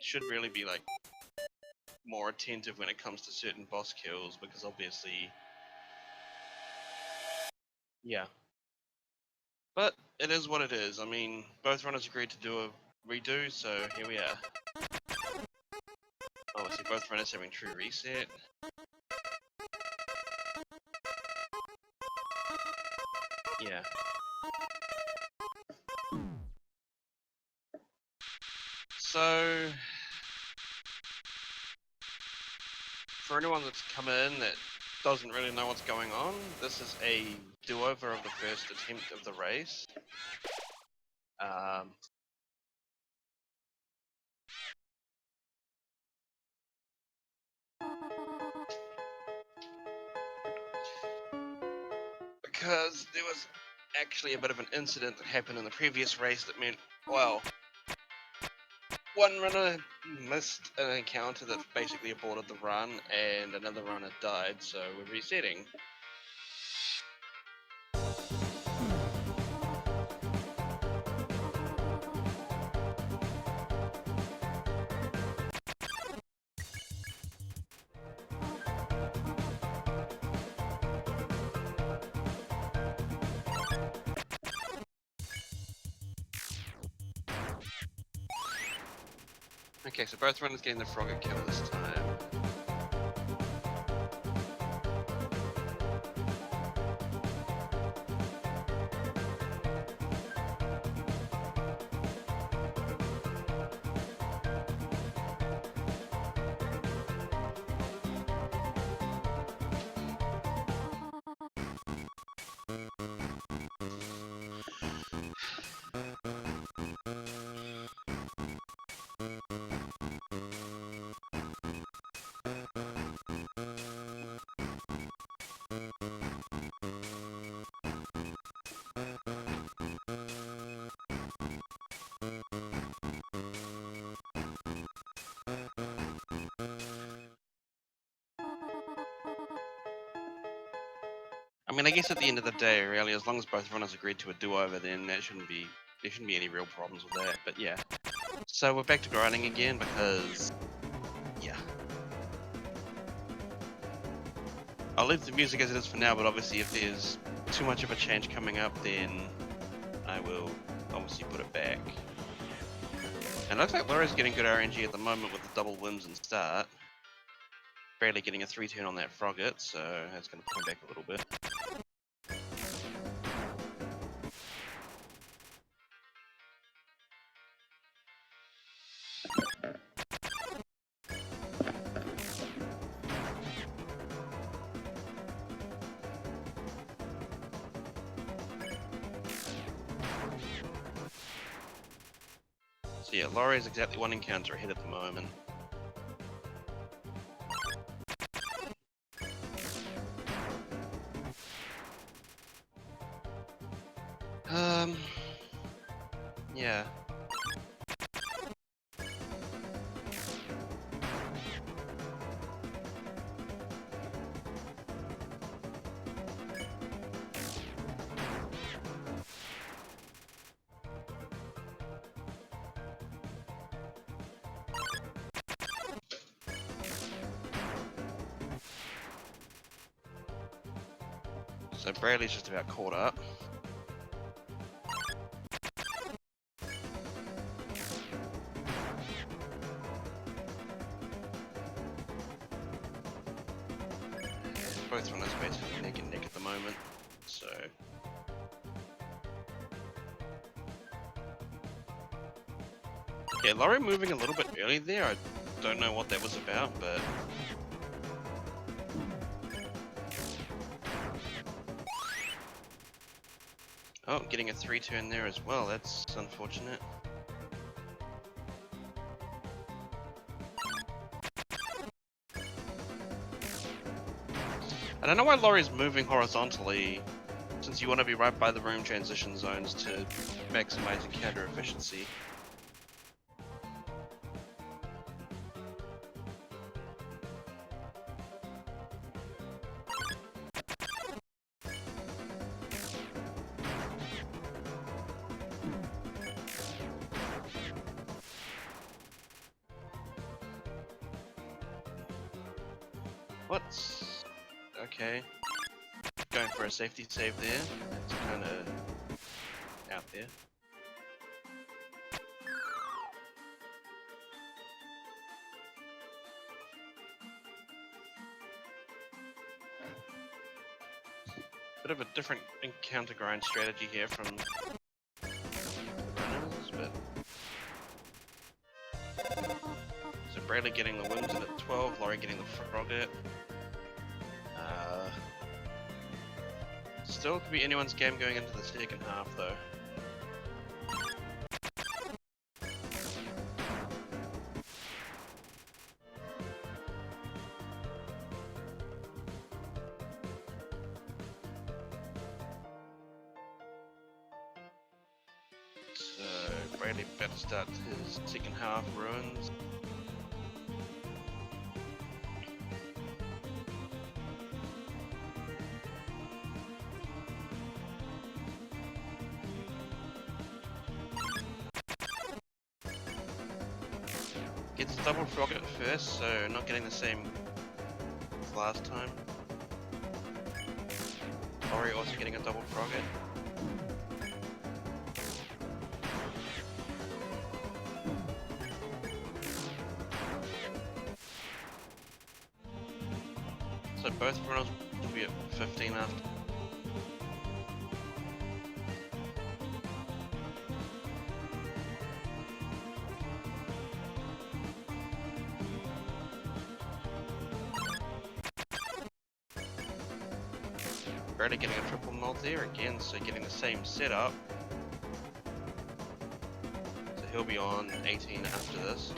should really be like more attentive when it comes to certain boss kills, because obviously, yeah. But it is what it is. I mean, both runners agreed to do a redo, so here we are. Obviously, both runners having true reset. Yeah. So, for anyone that's come in that doesn't really know what's going on, this is a do-over of the first attempt of the race. Because there was actually a bit of an incident that happened in the previous race that meant, well, one runner missed an encounter that basically aborted the run, and another runner died, so we're resetting. Okay, so both runners getting the frogger kill this time. I mean, I guess at the end of the day, really, as long as both runners agreed to a do-over, then there shouldn't be any real problems with that. But yeah, so we're back to grinding again because, yeah. I'll leave the music as it is for now, but obviously if there's too much of a change coming up, then I will obviously put it back. And it looks like Laurie's getting good RNG at the moment with the double wins and start. Barely getting a 3-turn on that Frogget, so that's going to put him back a little bit. So yeah, Laurie's exactly one encounter ahead at the moment. Yeah. So Bradley's just about caught up. Both runners basically neck and neck at the moment, so... Yeah, Laurie moving a little bit early there, I don't know what that was about, but... Oh, getting a 3-turn there as well, that's unfortunate. I don't know why Laurie's moving horizontally, since you want to be right by the room transition zones to maximize encounter efficiency. What's... Okay. Going for a safety save there. It's kind of out there. Bit of a different encounter grind strategy here from the runners, but... So Bradley getting the wins in at 12, Laurie getting the frogget. Still could be anyone's game going into the second half though. So Bradley better start his second half ruins. Gets a double frogget first, so not getting the same as last time. Laurie also getting a double frogget. So both runners will be at 15 after. Bradley getting a triple mult there again, so getting the same setup. So he'll be on 18 after this.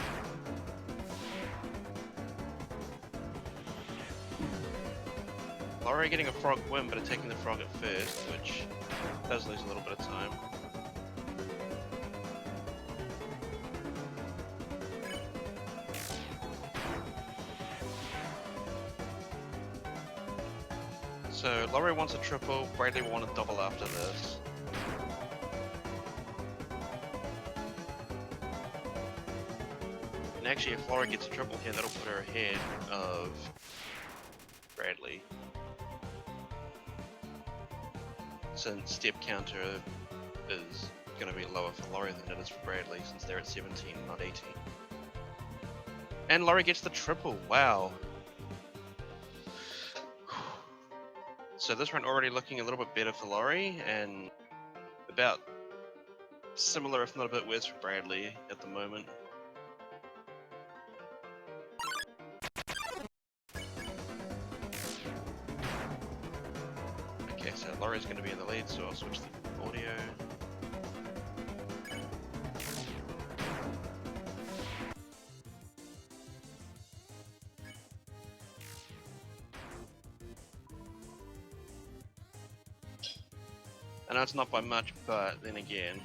Laurie getting a frog win, but taking the frog at first, which does lose a little bit of time. So Laurie wants a triple, Bradley will want a double after this. And actually if Laurie gets a triple here, that'll put her ahead of Bradley. Since step counter is going to be lower for Laurie than it is for Bradley, since they're at 17, not 18. And Laurie gets the triple, wow. So this run already looking a little bit better for Laurie, and about similar if not a bit worse for Bradley at the moment. Okay, so Laurie's going to be in the lead, so I'll switch the audio. I know it's not by much, but then again.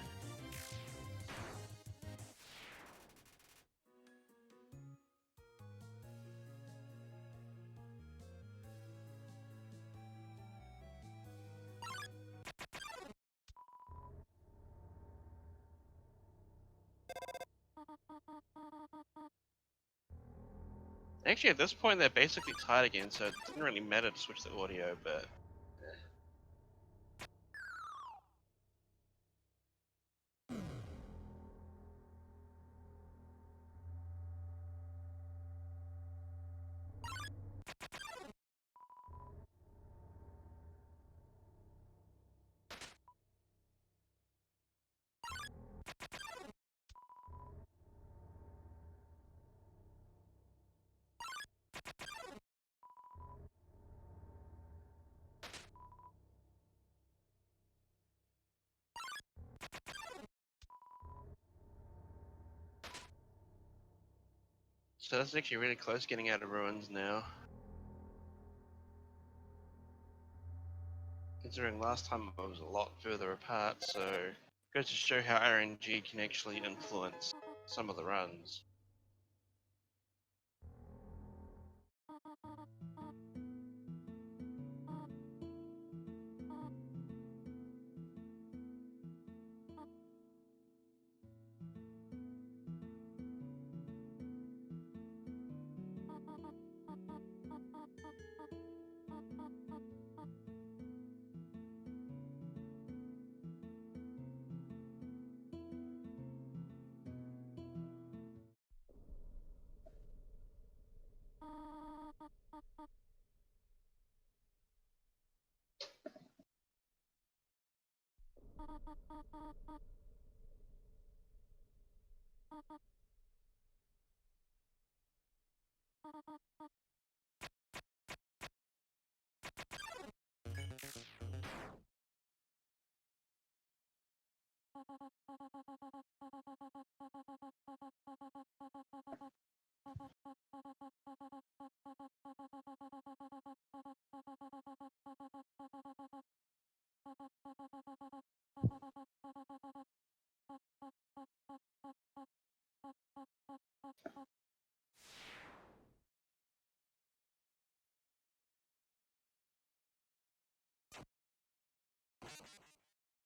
Actually, at this point, they're basically tied again, so it didn't really matter to switch the audio, but... So that's actually really close getting out of ruins now. Considering last time I was a lot further apart, so goes to show how RNG can actually influence some of the runs.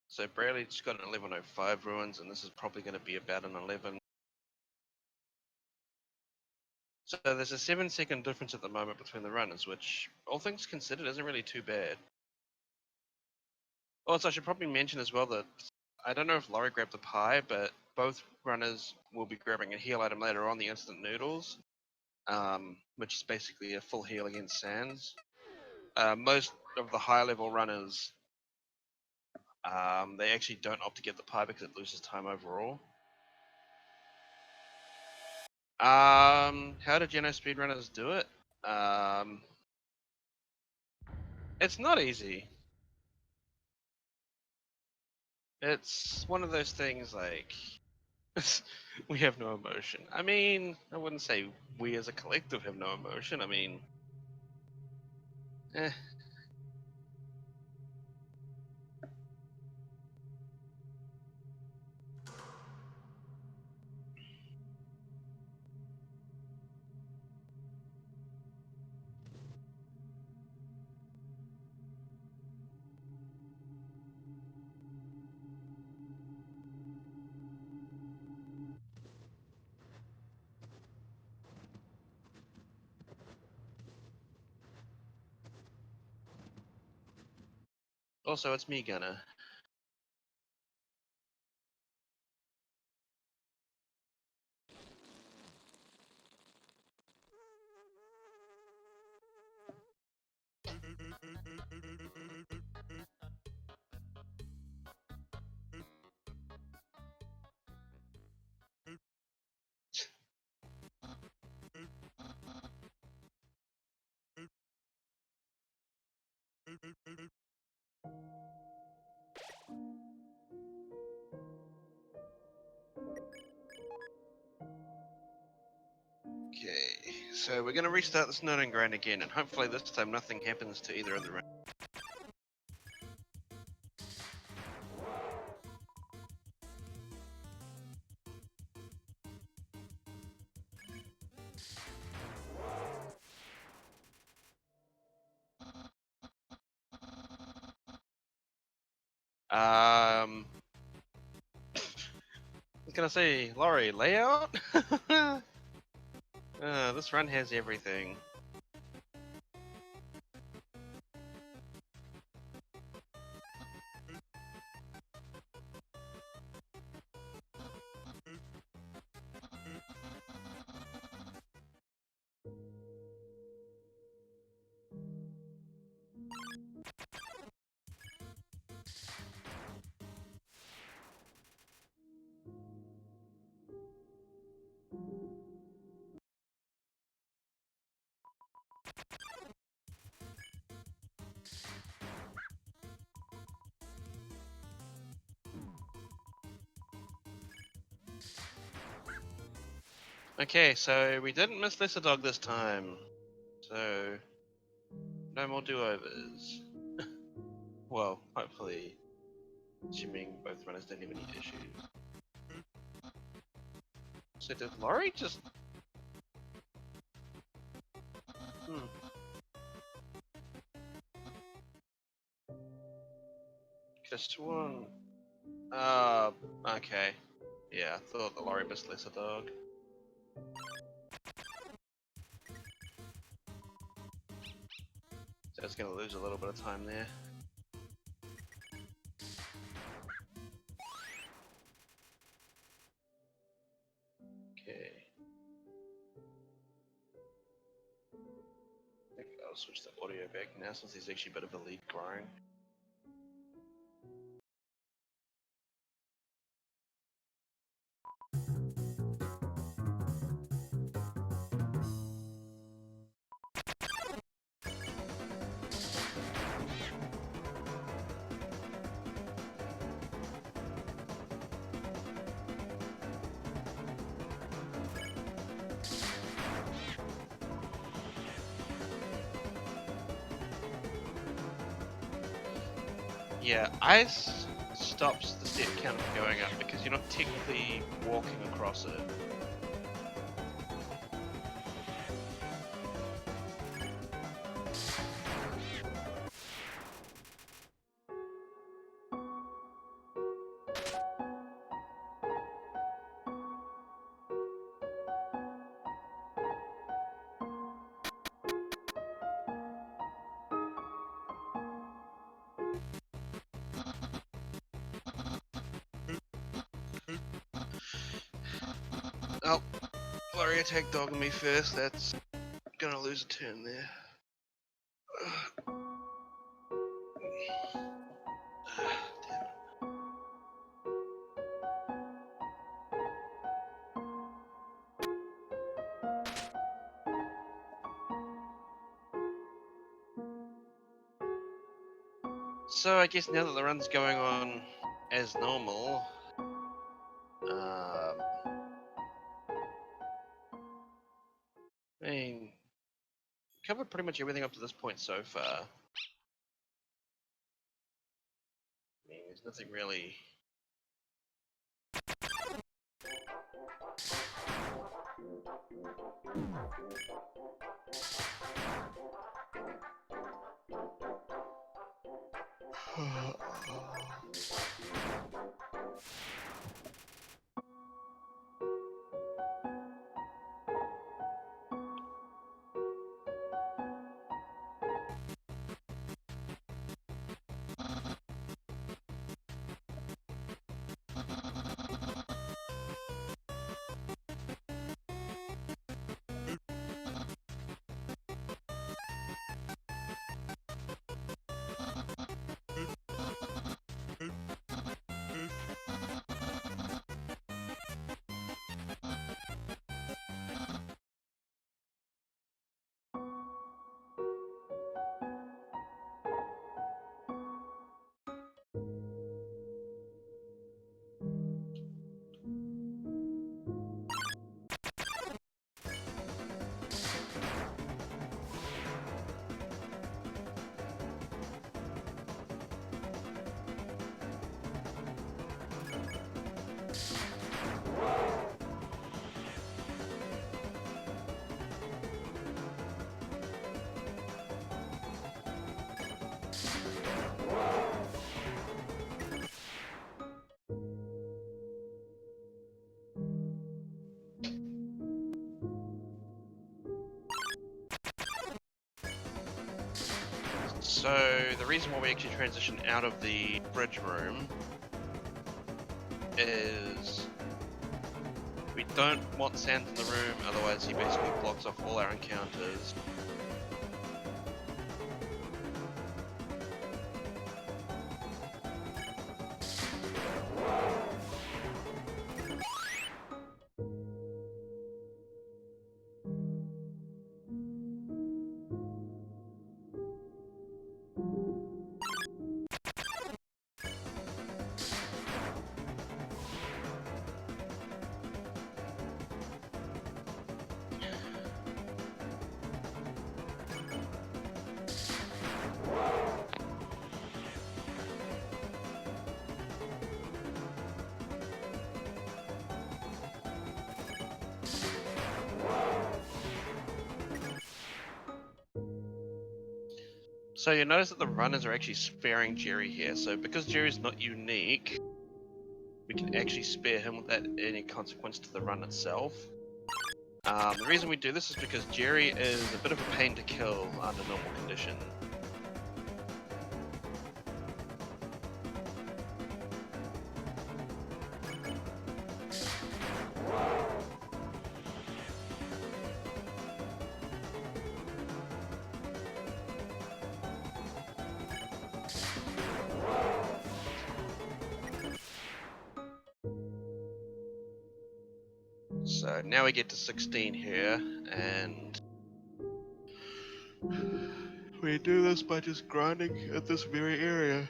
So Bradley just got an 1105 ruins, and this is probably going to be about an 11. So there's a 7-second difference at the moment between the runners, which, all things considered, isn't really too bad. Also, I should probably mention as well that I don't know if Laurie grabbed the pie, but both runners will be grabbing a heal item later on, the instant noodles, which is basically a full heal against Sans. Most of the higher level runners, they actually don't opt to get the pie because it loses time overall. How do Geno speedrunners do it? It's not easy. It's one of those things like we have no emotion. I mean, I wouldn't say we as a collective have no emotion. I mean, eh. Also, it's me, Gunner. Okay, so we're gonna restart this node and grind again, and hopefully this time nothing happens to either of the runners. I was gonna say, Laurie, layout? This run has everything. Okay, so we didn't miss Lesser Dog this time. So, no more do-overs. Well, hopefully, assuming both runners don't have any issues. So did Laurie just... Just one... okay. Yeah, I thought the Laurie missed Lesser Dog. So it's gonna lose a little bit of time there. Okay. I think I'll switch the audio back now since he's actually a bit of a lead grind. Yeah, ice stops the step count from going up because you're not technically walking across it. Oh, Laurie attacked dogging me first. That's gonna lose a turn there. So I guess now that the run's going on as normal, I mean, covered pretty much everything up to this point so far. I mean, there's nothing really. So the reason why we actually transition out of the bridge room is we don't want Sans in the room, otherwise he basically blocks off all our encounters. So you notice that the runners are actually sparing Jerry here. So because Jerry's not unique, we can actually spare him without any consequence to the run itself. The reason we do this is because Jerry is a bit of a pain to kill under normal conditions. So now we get to 16 here, and we do this by just grinding at this very area.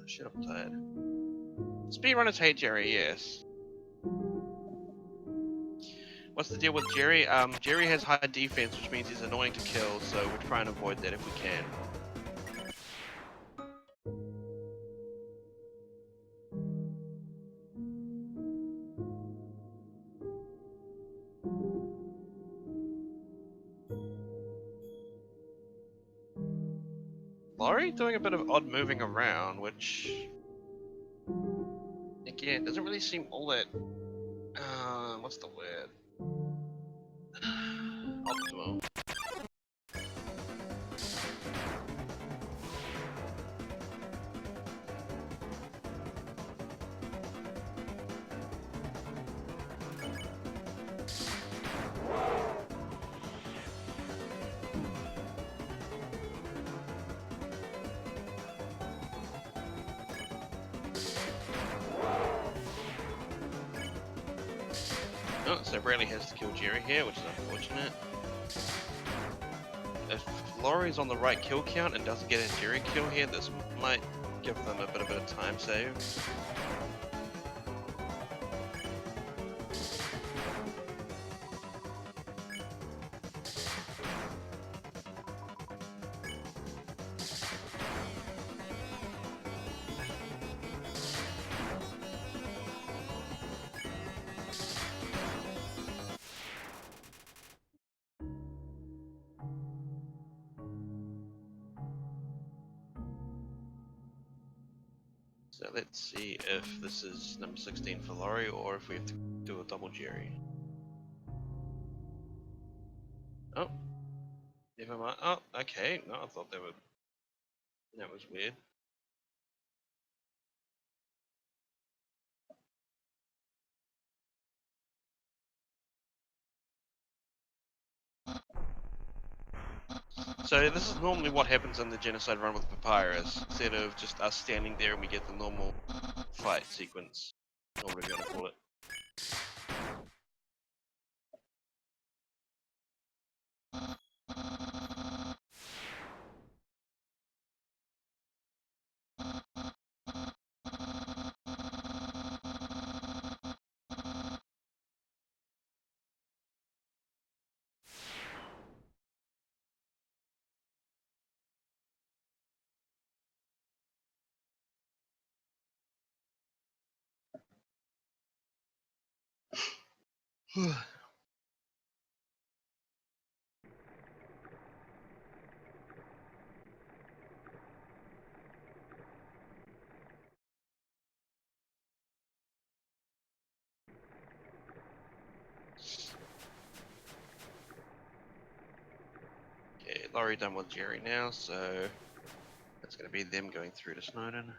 Shit, I'm tired. Speedrunners hate Jerry, yes. What's the deal with Jerry? Jerry has high defense, which means he's annoying to kill, so we try and avoid that if we can. Laurie doing a bit of odd moving around, which again doesn't really seem all that. What's the word? Optimal. Oh, so Bradley has to kill Jerry here, which is unfortunate. If Laurie's on the right kill count and doesn't get a Jerry kill here, this might give them a bit of a time save. So let's see if this is number 16 for Laurie or if we have to do a double Jerry. Oh, never mind. Oh, okay. No, I thought that was weird. So this is normally what happens in the Genocide run with Papyrus, instead of just us standing there and we get the normal fight sequence. Or whatever you want to call it. Okay, Laurie done with Jerry now, so it's going to be them going through to Snowden.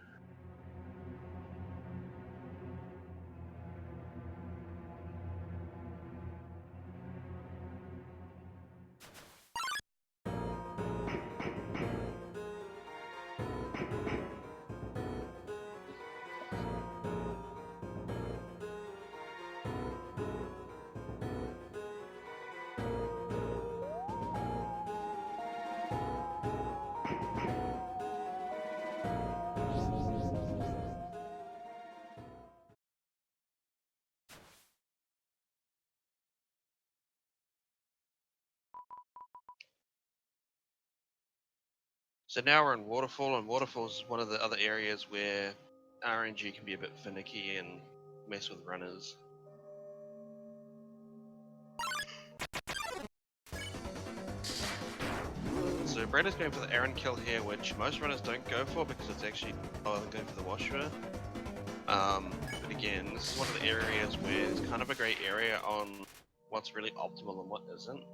So now we're in Waterfall, and Waterfall is one of the other areas where RNG can be a bit finicky and mess with runners. So Brad is going for the Aaron kill here, which most runners don't go for because it's actually lower than going for the Washer. But again, this is one of the areas where it's kind of a grey area on what's really optimal and what isn't.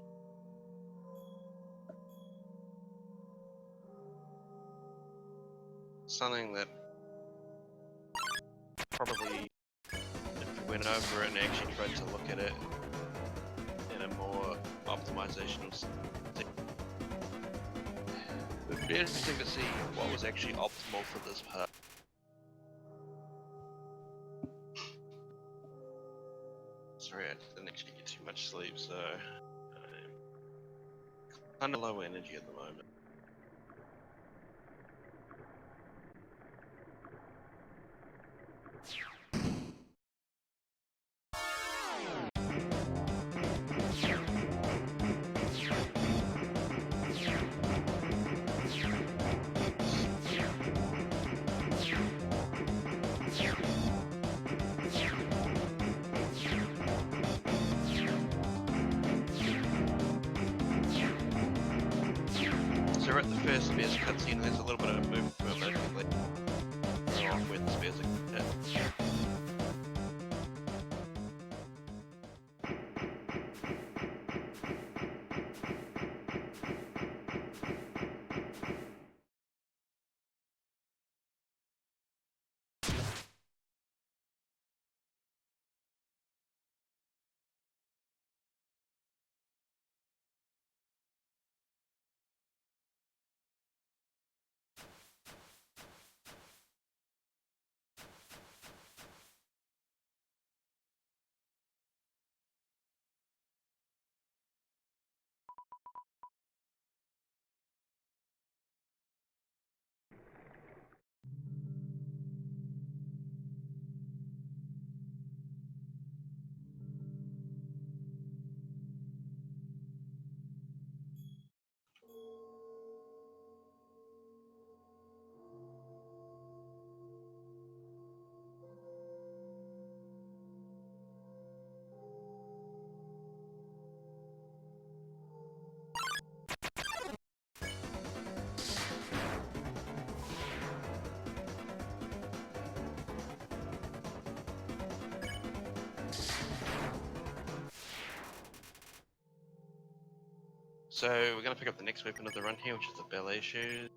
Something that probably, if we went over it and actually tried to look at it in a more optimizational sense, it would be interesting to see what was actually optimal for this part. Sorry, I didn't actually get too much sleep, so I'm kind of low energy at the moment. So we're at the first spears cutscene, and there's a little bit of movement basically. Where the spears are hit. So we're going to pick up the next weapon of the run here, which is the ballet shoes.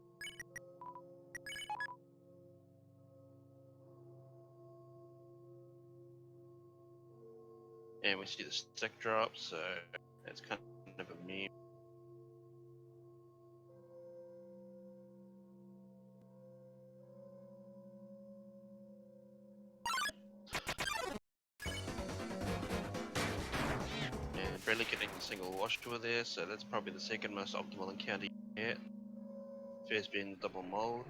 And we see the stick drop, so that's kind of a meme. And Bradley getting the single wash tour there, so that's probably the second most optimal encounter yet. First being double mold.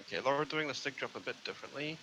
Okay, Laura doing the stick drop a bit differently.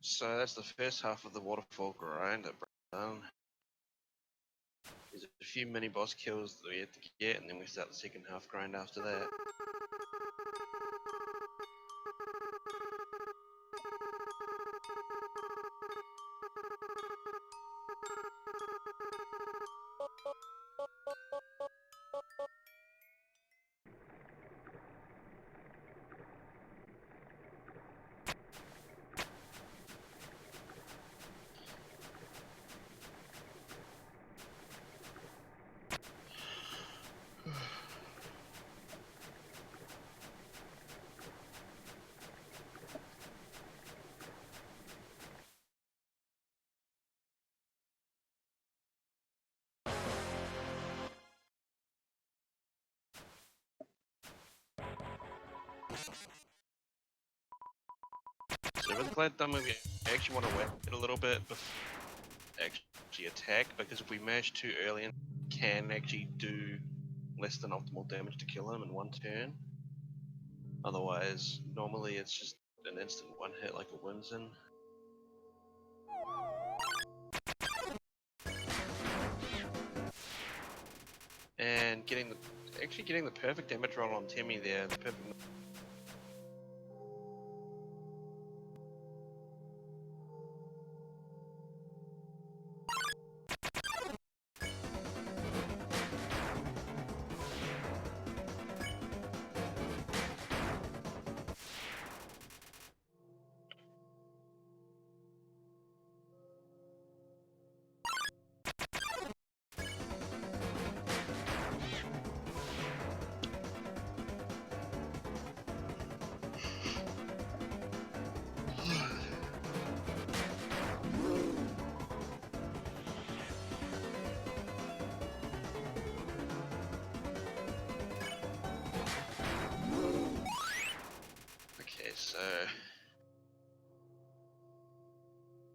So that's the first half of the waterfall grind at Brown. There's a few mini boss kills that we have to get, and then we start the second half grind after that. So with Glad Dummy, we actually want to wait it a little bit before actually attack, because if we mash too early, and can actually do less than optimal damage to kill him in one turn. Otherwise, normally it's just an instant one hit like a Whimsin. And getting the perfect damage roll on Timmy there, the perfect. Okay, so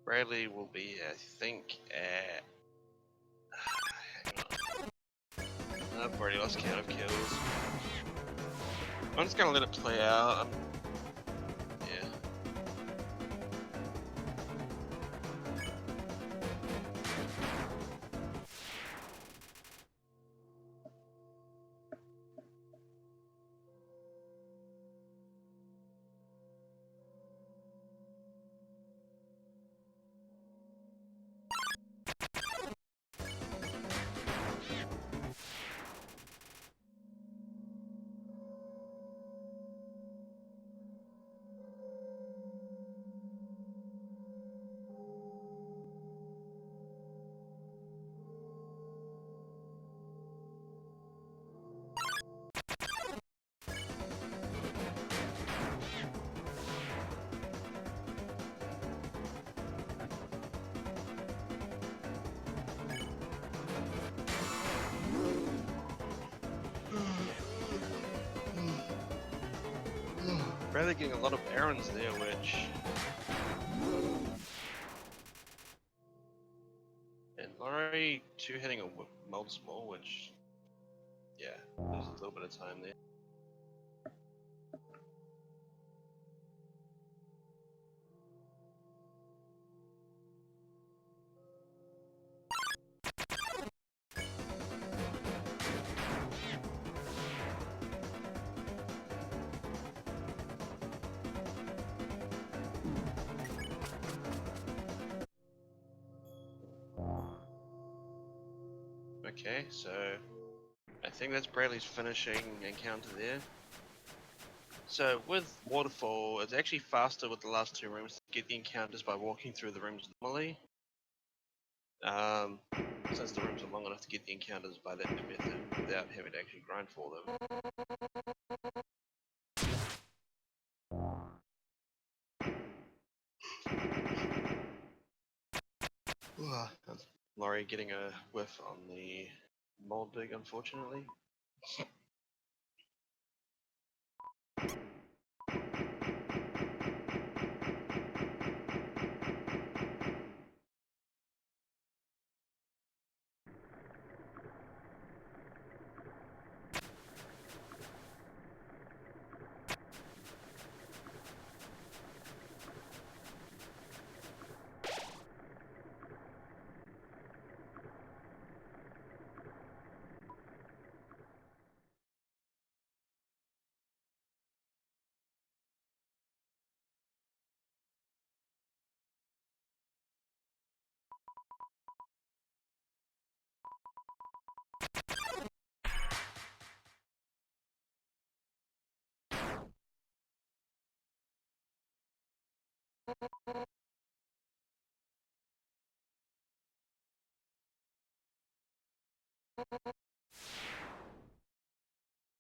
Bradley will be, I think, at. Hang on. I've already lost count of kills. I'm just gonna let it play out. Yeah. Bradley getting a lot of errands there, which. And Laurie two-hitting a mold small, which. Yeah, there's a little bit of time there. Okay, so I think that's Bradley's finishing encounter there. So with Waterfall, it's actually faster with the last two rooms to get the encounters by walking through the rooms normally. Since the rooms are long enough to get the encounters by that method without having to actually grind for them. Laurie getting a whiff on the mold dig, unfortunately.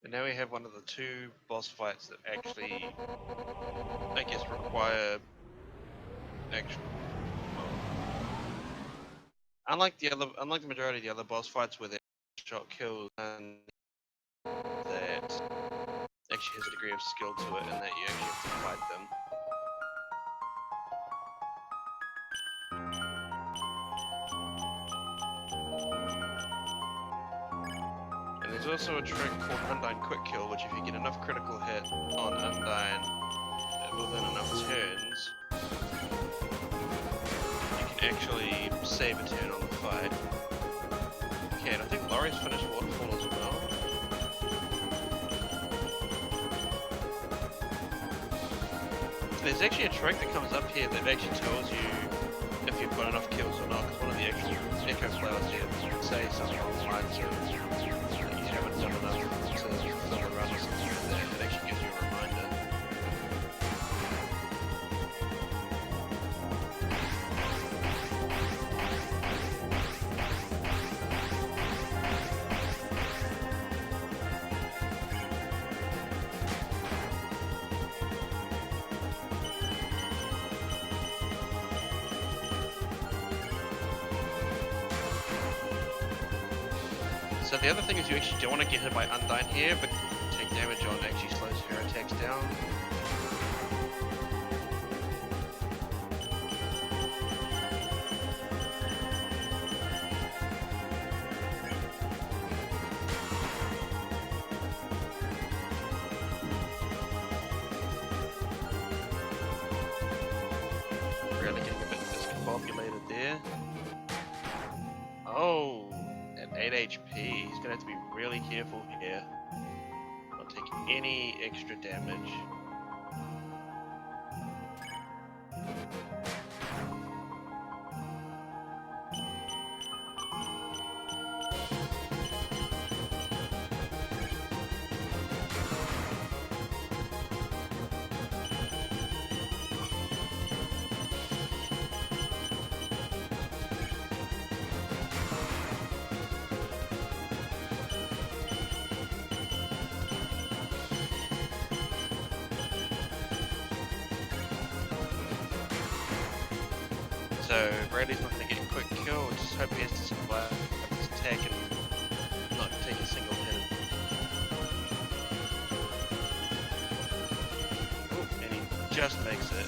And now we have one of the two boss fights that actually, I guess, require action. Unlike the majority of the other boss fights where they're shot kills, and that actually has a degree of skill to it, and that you actually have to fight them. And there's also a trick called Undyne Quick Kill, which if you get enough critical hit on Undyne within enough turns, you can actually save a turn on the fight. Okay, and I think Laurie's finished Waterfall as well. There's actually a trick that comes up here that actually tells you if you've got enough kills or not, because one of the actual echo flowers here say something along the lines of that you haven't done enough to fill the run or something like that. It actually gives you a reminder. So the other thing is you actually don't want to get hit by Undyne here, but take damage on actually slows your attacks down. Really getting a bit discombobulated there. Oh, at 8 HP, he's gonna have to be really careful here. Not take any extra damage. So Bradley's not going to get a quick kill, just hope he has to survive this attack and not take a single hit. Ooh, and he just makes it.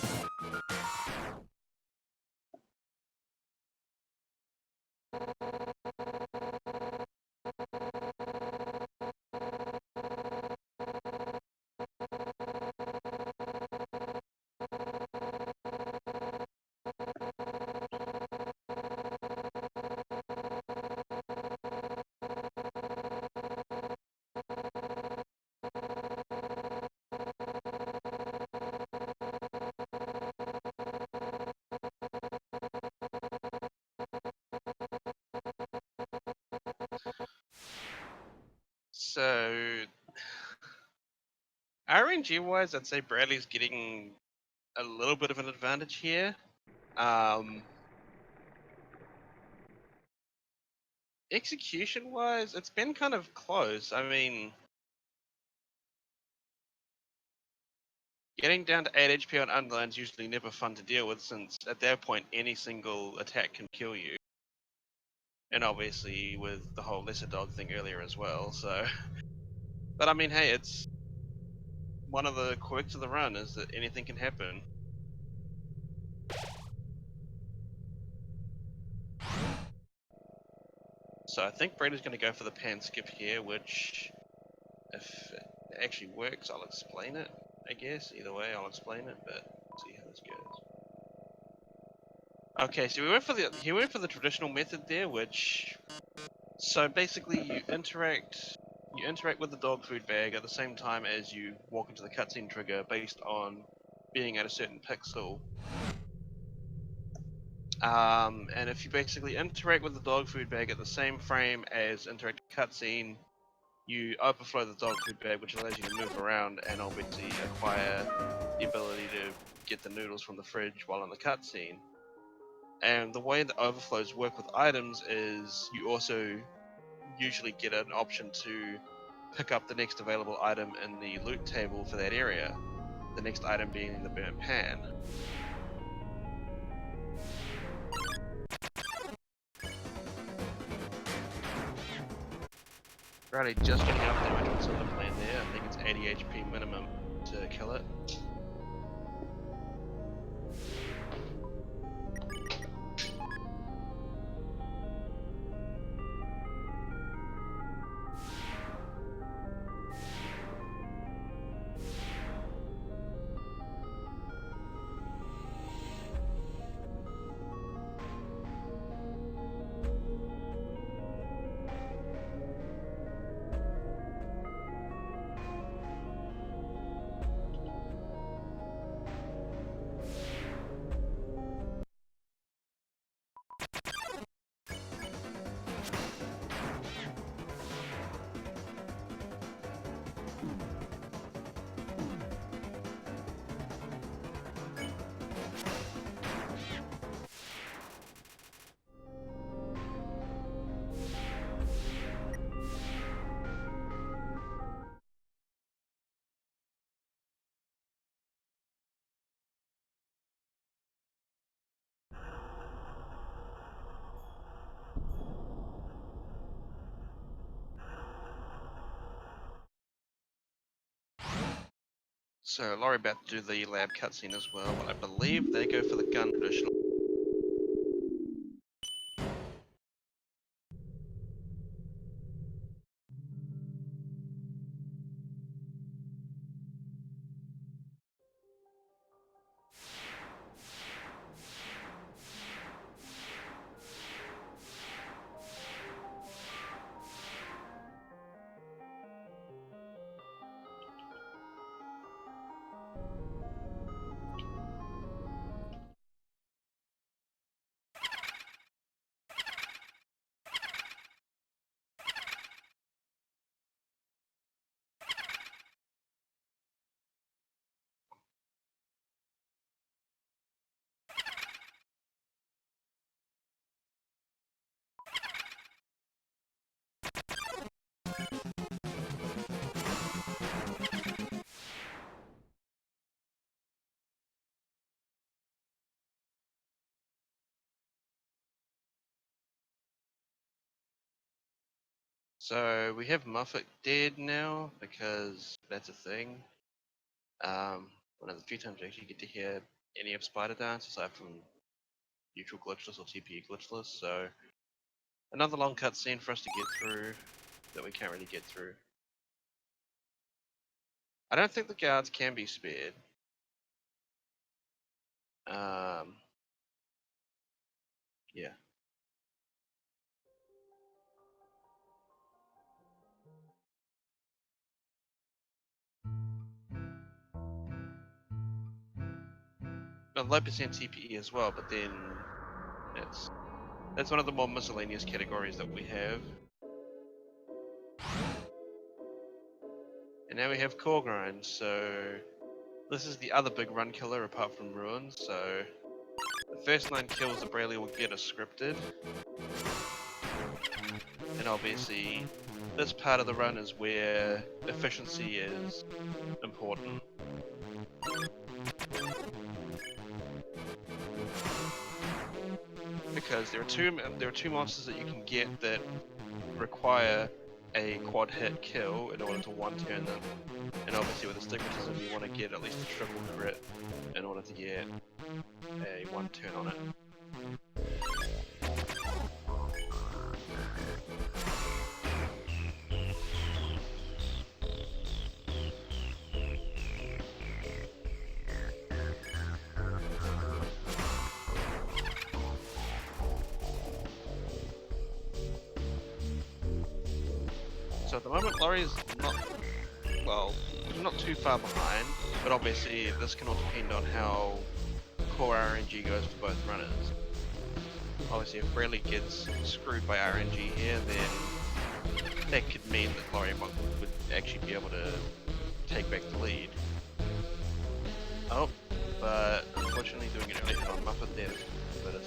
So RNG wise, I'd say Bradley's getting a little bit of an advantage here. Execution wise, it's been kind of close. I mean, getting down to 8 HP on Undyne is usually never fun to deal with, since at that point any single attack can kill you. And obviously with the whole lesser dog thing earlier as well, so. But I mean, hey, it's one of the quirks of the run is that anything can happen. So I think Brady's going to go for the pan skip here, which, if it actually works, I'll explain it, I guess. Either way, I'll explain it, but see how this goes. Okay, so he went for the traditional method there, which, so basically you interact with the dog food bag at the same time as you walk into the cutscene trigger based on being at a certain pixel. And if you basically interact with the dog food bag at the same frame as interact with cutscene, you overflow the dog food bag, which allows you to move around and obviously acquire the ability to get the noodles from the fridge while in the cutscene. And the way the overflows work with items is you also usually get an option to pick up the next available item in the loot table for that area, the next item being the burnt pan. Riley just getting up damage on Silver Plane there. I think it's 80 HP minimum to kill it. So Laurie about to do the lab cutscene as well, but I believe they go for the gun traditional. So we have Muffet dead now because that's a thing. One of the few times you actually get to hear any of Spider Dance aside from neutral glitchless or TPE glitchless. So another long cutscene for us to get through that we can't really get through. I don't think the guards can be spared. Yeah. Low percent TPE as well, but then that's one of the more miscellaneous categories that we have. And now we have core grind, so this is the other big run killer apart from ruins. So the first 9 kills that Bradley will get are scripted. And obviously this part of the run is where efficiency is important. Because there are two monsters that you can get that require a quad hit kill in order to one turn them, and obviously with astigmatism you want to get at least a triple crit in order to get a one turn on it. So at the moment, Laurie's not too far behind, but obviously this can all depend on how core RNG goes for both runners. Obviously if Bradley gets screwed by RNG here, then that could mean that LaurieDBunnykins would actually be able to take back the lead. Oh, but unfortunately doing it early on Muppet there is a bit of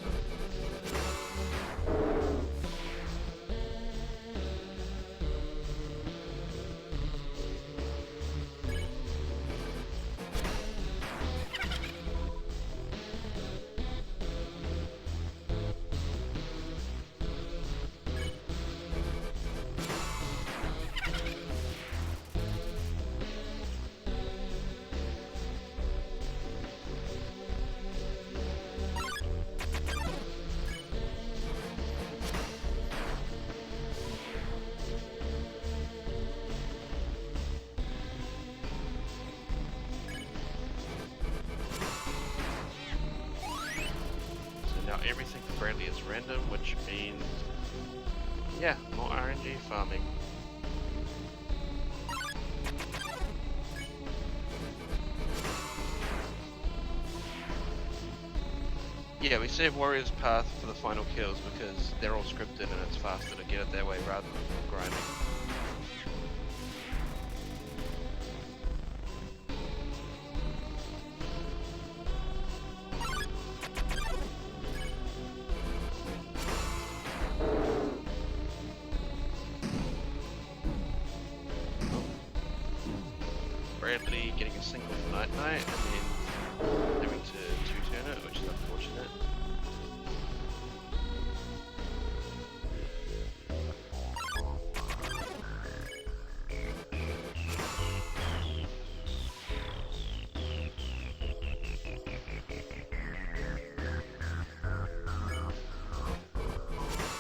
everything for Bradley is random, which means, yeah, more RNG farming. Yeah, we save Warrior's Path for the final kills because they're all scripted and it's faster to get it that way rather than grinding. Bradley getting a single for Night Night and then having to two-turn it, which is unfortunate.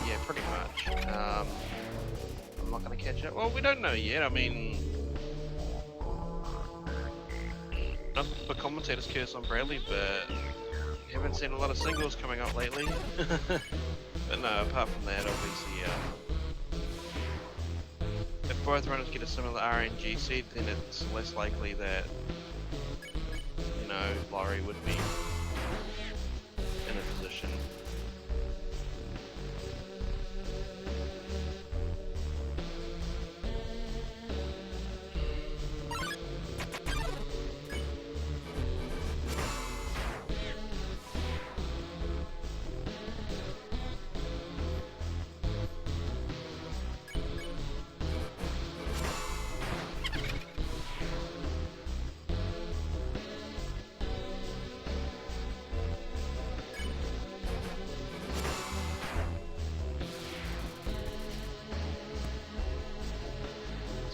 Yeah, pretty much. I'm not gonna catch up. Well, we don't know yet. I mean, not to put commentator's curse on Bradley, but we haven't seen a lot of singles coming up lately. But no, apart from that, obviously, if both runners get a similar RNG seed, then it's less likely that, you know, Laurie would be in a position.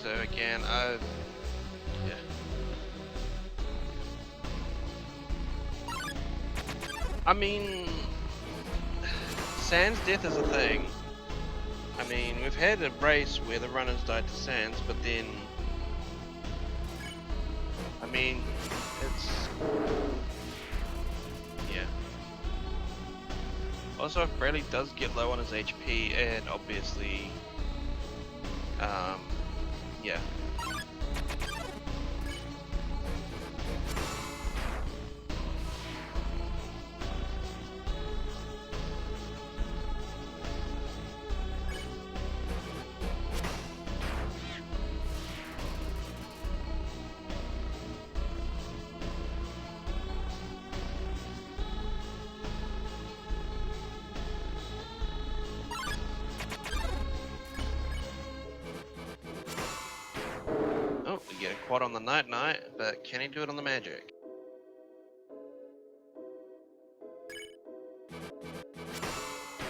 So again, yeah. I mean, Sans death is a thing. I mean, we've had a race where the runners died to Sans, but then, I mean, it's, yeah. Also, if Bradley does get low on his HP, and obviously, yeah. Oh, we get a quad on the Night Night, but can he do it on the Magic?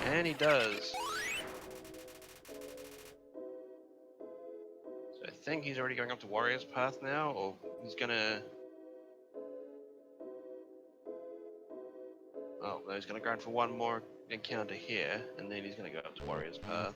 And he does. So I think he's already going up to Warrior's Path now, or he's gonna... Oh, no, he's gonna grind for one more encounter here, and then he's gonna go up to Warrior's Path.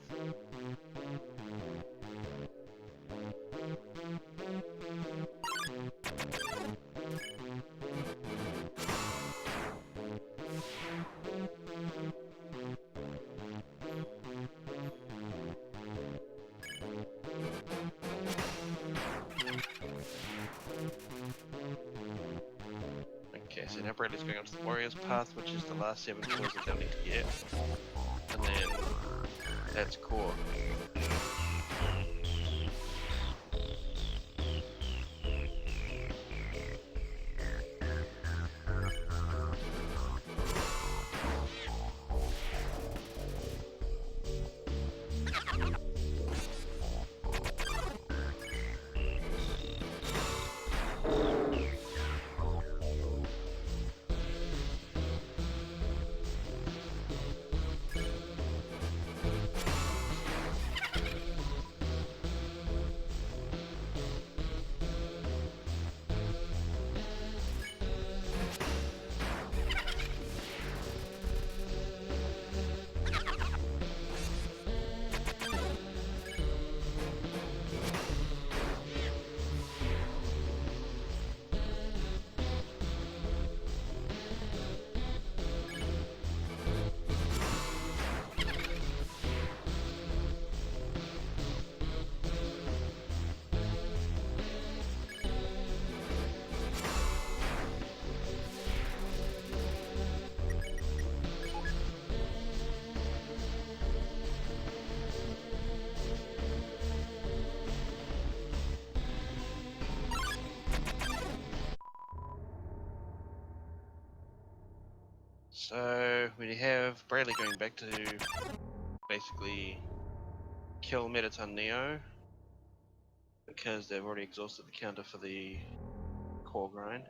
Okay, so now Bradley's going up to the Warrior's Path, which is the last 7 kills that they'll need to get. And then that's core. So we have Bradley going back to basically kill Metaton Neo because they've already exhausted the counter for the core grind.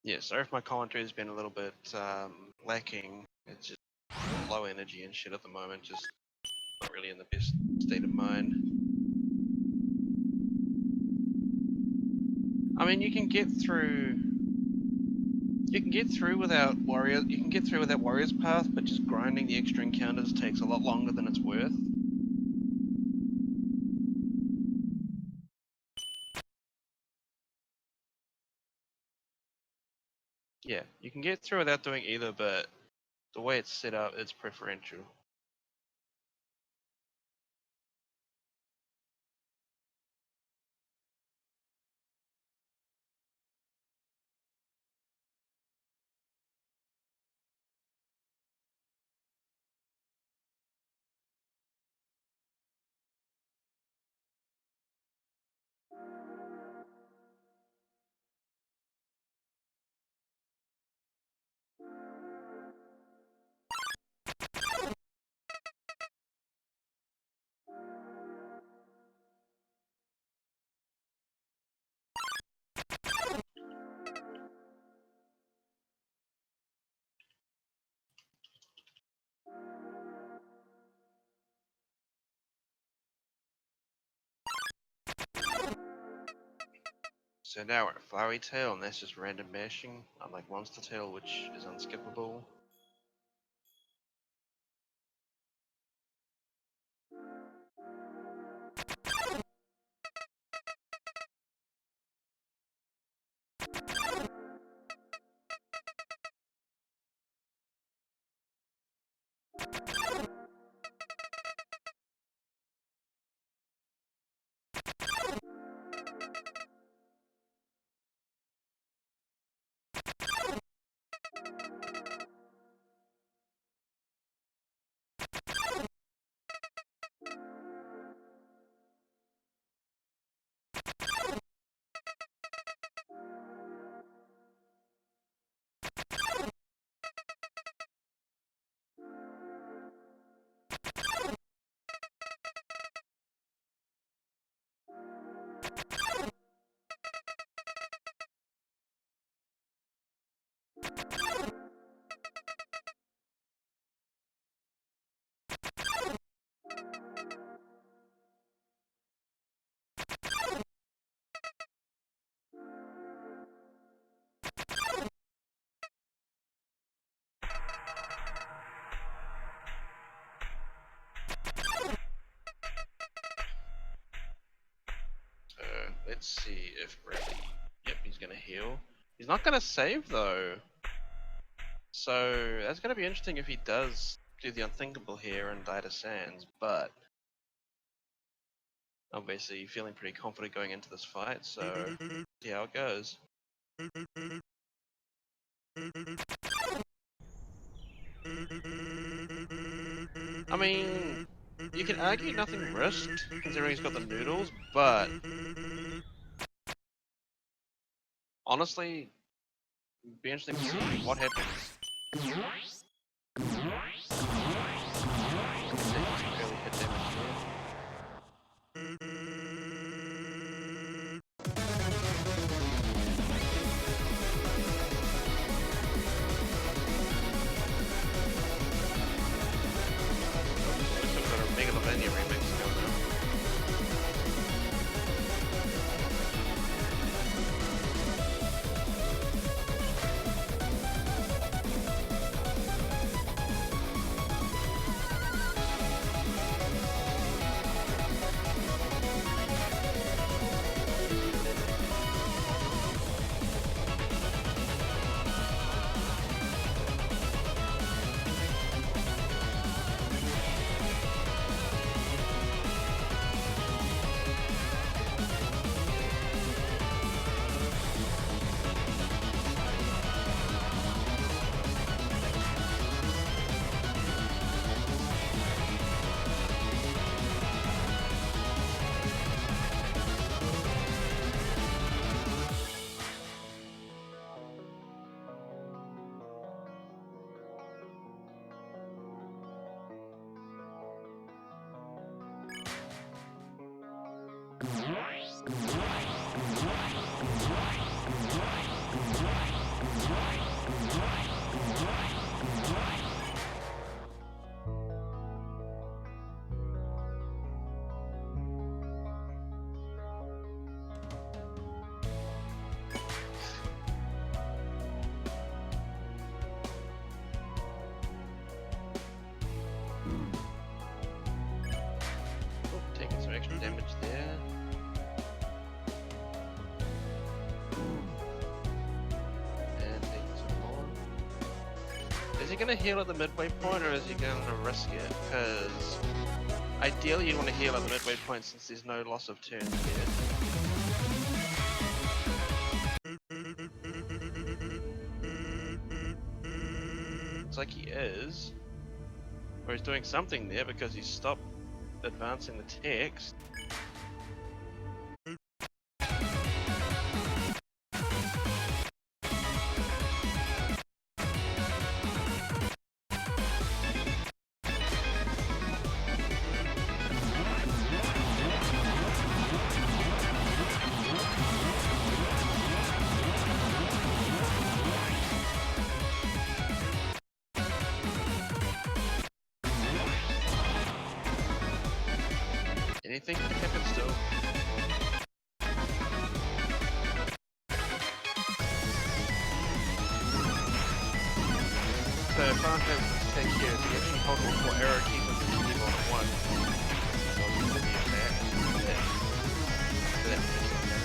Yeah, sorry if my commentary has been a little bit lacking. It's just low energy and shit at the moment, just not really in the best state of mind. I mean, you can get through without warriors. You can get through without warriors path, but just grinding the extra encounters takes a lot longer than it's worth. Yeah, you can get through without doing either, but the way it's set up, it's preferential. So now we're at Flowery Tail, and that's just random mashing, unlike Monster Tail, which is unskippable. Let's see if Bradley... Yep, he's gonna heal. He's not gonna save though. So that's gonna be interesting if he does do the unthinkable here and die to Sands, but obviously feeling pretty confident going into this fight, so see how it goes. I mean, you can argue nothing risked, considering he's got the noodles, but honestly, it'd be interesting to see what happens. Barely hit damage here. We've still got a Mega Lavania remix going on. Is he gonna heal at the midway point or is he gonna risk it? Because ideally you'd want to heal at the midway point since there's no loss of turns here. Looks like he is. Or he's doing something there because he stopped advancing the text. Anything can happen still. So if I have to take here, the actually hold on for arrow key with the keyboard at once. So I'll use the attack. That makes it better.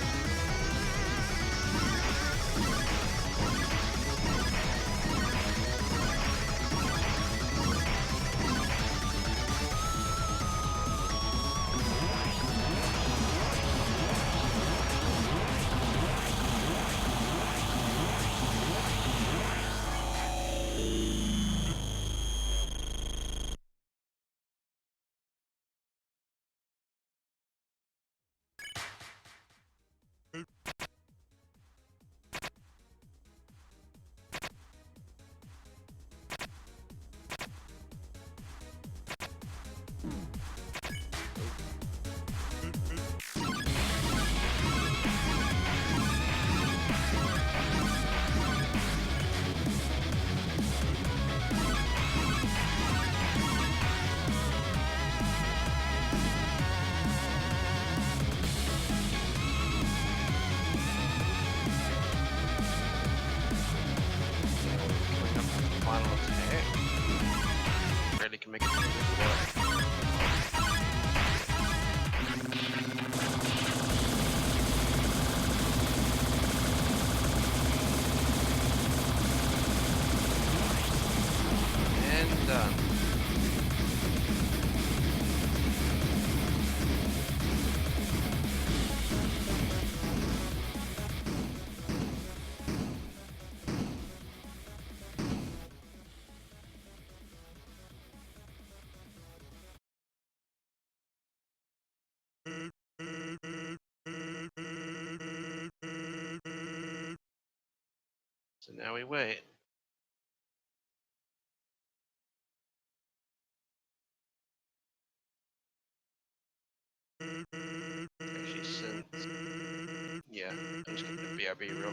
Final attack. Really can make it and done. So now we wait. Actually, since yeah, I'm just gonna do BRB real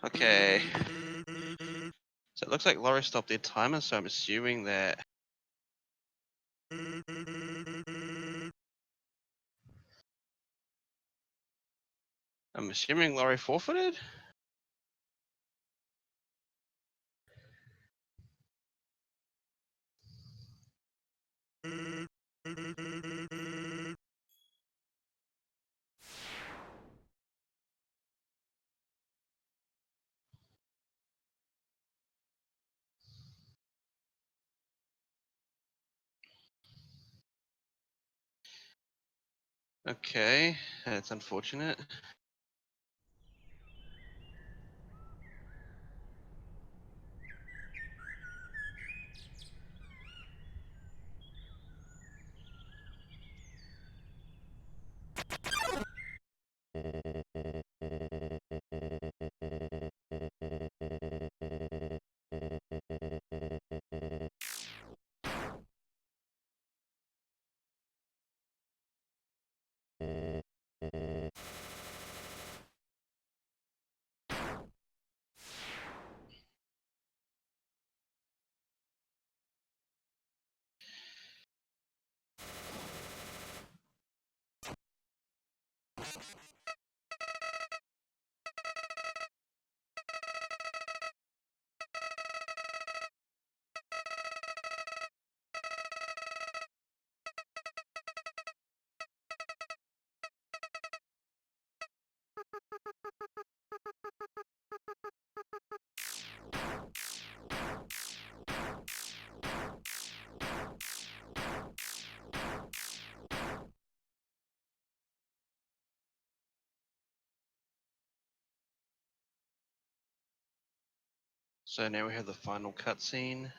Okay. So it looks like Laurie stopped their timer, so I'm assuming that... Laurie forfeited? Okay, that's unfortunate. So now we have the final cutscene.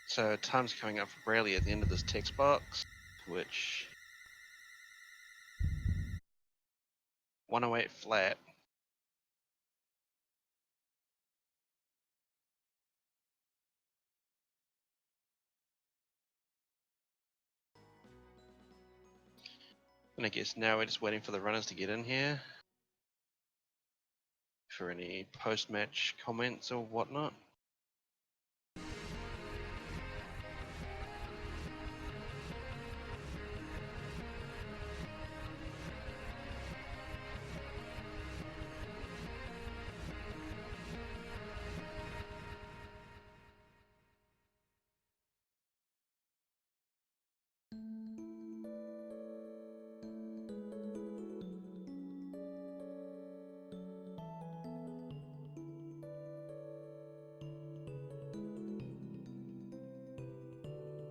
So time's coming up for Bradley at the end of this text box, which 108 flat. And I guess now we're just waiting for the runners to get in here for any post-match comments or whatnot.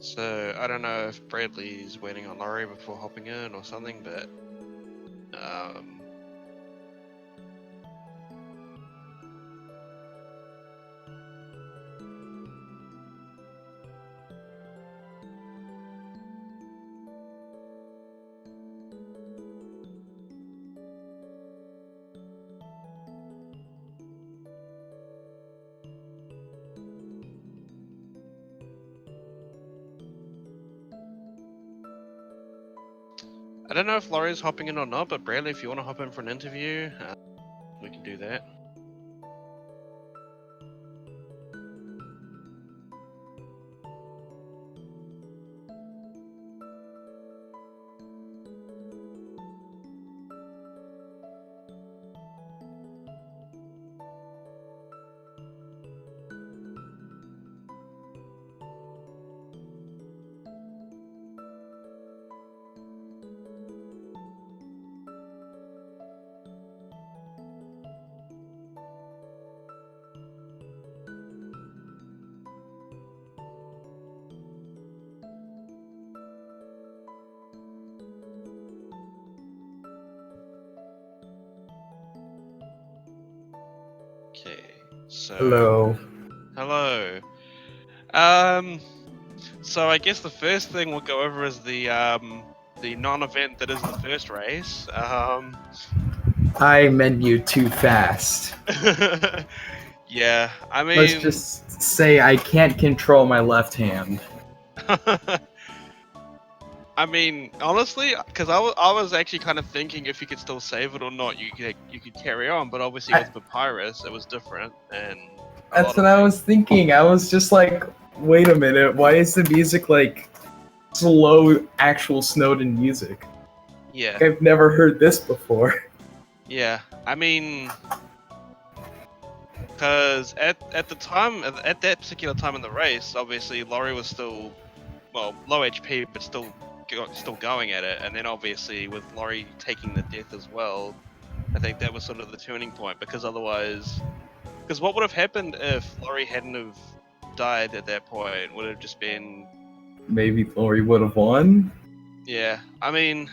So I don't know if Bradley's waiting on Laurie before hopping in or something, but I don't know if Laurie's hopping in or not, but Bradley, if you want to hop in for an interview, we can do that. Okay, so Hello. hello. So I guess the first thing we'll go over is the non-event that is the first race. I menu too fast. Yeah, I Let's mean, just say I can't control my left hand. I mean, honestly, because I was actually kind of thinking if you could still save it or not, you could carry on, but obviously with Papyrus it was different and a That's lot of what I things. was thinking. I was just like, wait a minute, why is the music like slow, actual Snowden music? Yeah, I've never heard this before. yeah. I mean, because at the time at that particular time in the race, obviously Laurie was still low HP, but still going at it, and then obviously with Laurie taking the death as well, I think that was sort of the turning point because otherwise, because what would have happened if Laurie hadn't have died at that point would have just been Maybe Lori would have won? yeah. I mean,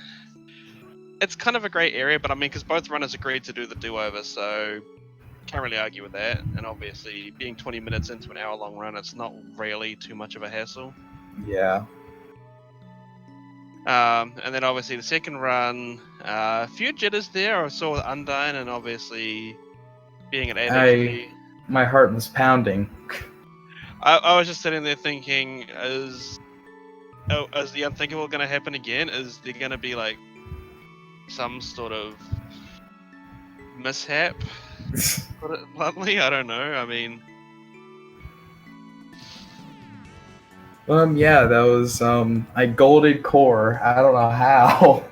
it's kind of a great area, but I mean, because both runners agreed to do the do-over, so can't really argue with that. And obviously, being 20 minutes into an hour-long run, it's not really too much of a hassle. Yeah. And then obviously the second run, a few jitters there. I saw with Undyne and obviously being at 8 HP. My heart was pounding. I was just sitting there thinking, is the unthinkable going to happen again? Is there going to be like some sort of mishap? Put it bluntly, I don't know. I mean, Yeah, that was, I golded core. I don't know how.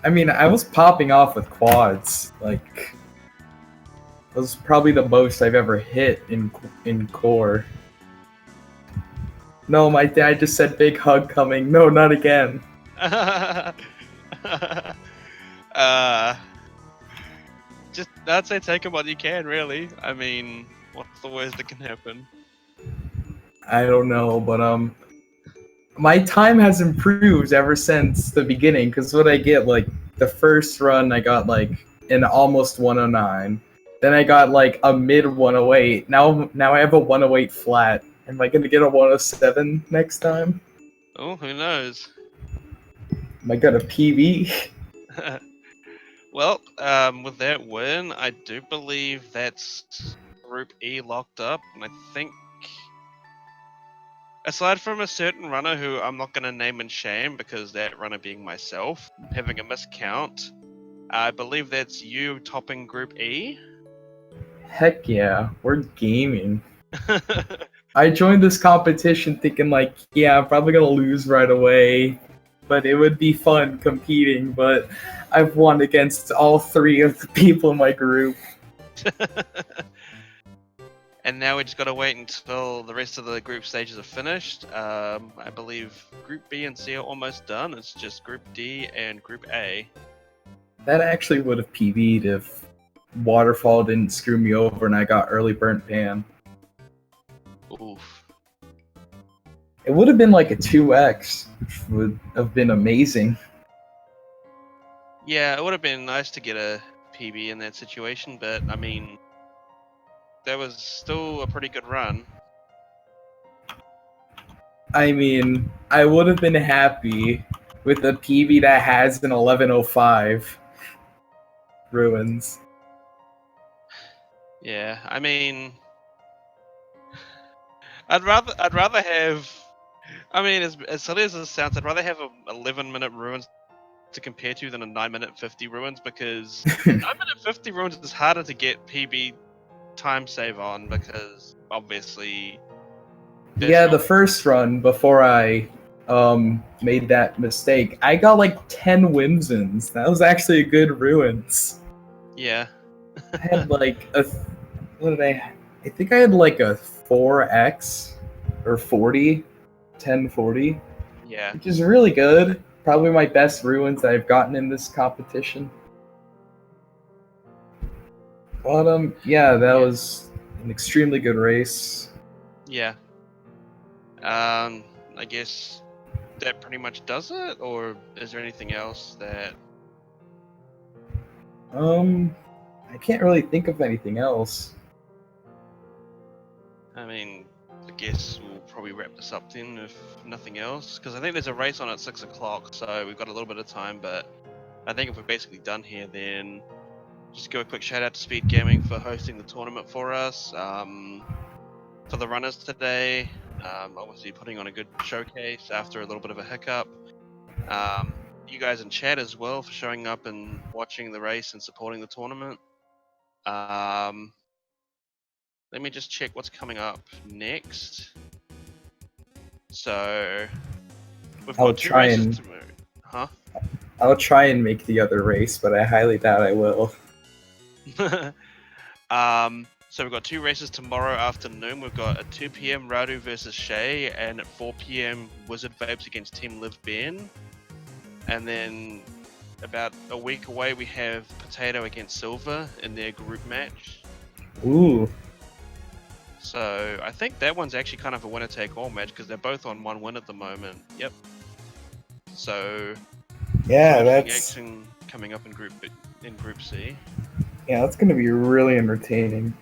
I mean, I was popping off with quads. Like, that was probably the most I've ever hit in core. No, my dad just said big hug coming. No, not again. just I'd say take it what you can, really. I mean, what's the worst that can happen? I don't know, but my time has improved ever since the beginning. Cause what I get, like the first run, I got like an almost 109. Then I got like a mid 108. Now I have a 108 flat. Am I gonna get a 107 next time? Oh, who knows? Am I gonna PB? Well, with that win, I do believe that's Group E locked up, and I think, aside from a certain runner who I'm not going to name and shame because that runner being myself, having a miscount, I believe that's you topping Group E. Heck yeah, we're gaming. I joined this competition thinking like, yeah, I'm probably gonna lose right away, but it would be fun competing. But I've won against all three of the people in my group. And now we just got to wait until the rest of the group stages are finished. I believe Group B and C are almost done. It's just Group D and Group A. That actually would have PB'd if Waterfall didn't screw me over and I got early burnt pan. Oof. It would have been like a 2x, which would have been amazing. Yeah, it would have been nice to get a PB in that situation, but I mean, that was still a pretty good run. I mean, I would have been happy with a PB that has an 1105 ruins. Yeah, I mean, I'd rather have. I mean, as silly as this sounds, I'd rather have a 11-minute ruins to compare to than a 9-minute 50 ruins because 9-minute 50 ruins is harder to get PB time save on because obviously there's Yeah, not. the first run before I made that mistake, I got like 10 Whimsons. That was actually a good ruins. Yeah. I had like a what did I think I had like a 4x or 40, 1040, Yeah. which is really good. Probably my best ruins that I've gotten in this competition. But yeah, that was an extremely good race. Yeah. I guess that pretty much does it, or is there anything else that? Um I can't really think of anything else. I mean, I guess we'll probably wrap this up then, if nothing else, because I think there's a race on at 6 o'clock, so we've got a little bit of time. But I think if we're basically done here, then just give a quick shout out to SpeedGaming for hosting the tournament for us. For the runners today, obviously putting on a good showcase after a little bit of a hiccup. You guys in chat as well for showing up and watching the race and supporting the tournament. Let me just check what's coming up next. So we've I'll got two try races and to move. Huh? I'll try and make the other race, but I highly doubt I will. So we've got two races tomorrow afternoon. We've got at 2 p.m. Radu versus Shay, and at 4 p.m. Wizard Vapes against Team Live Ben. And then about a week away, we have Potato against Silver in their group match. Ooh. So I think that one's actually kind of a winner-take-all match because they're both on 1 win at the moment. Yep. So Yeah, some interesting that's action coming up in Group C. that's gonna be really entertaining.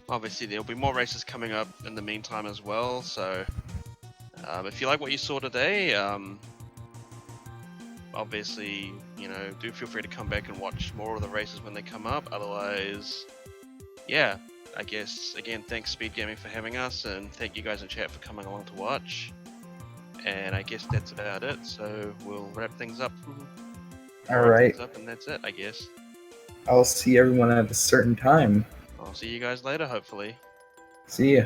Obviously there'll be more races coming up in the meantime as well. So if you like what you saw today, obviously, do feel free to come back and watch more of the races when they come up. Otherwise, yeah, I guess, again, thanks SpeedGaming for having us, and thank you guys in chat for coming along to watch. And I guess that's about it, so we'll wrap things up. Alright. And that's it, I guess. I'll see everyone at a certain time. I'll see you guys later, hopefully. See ya.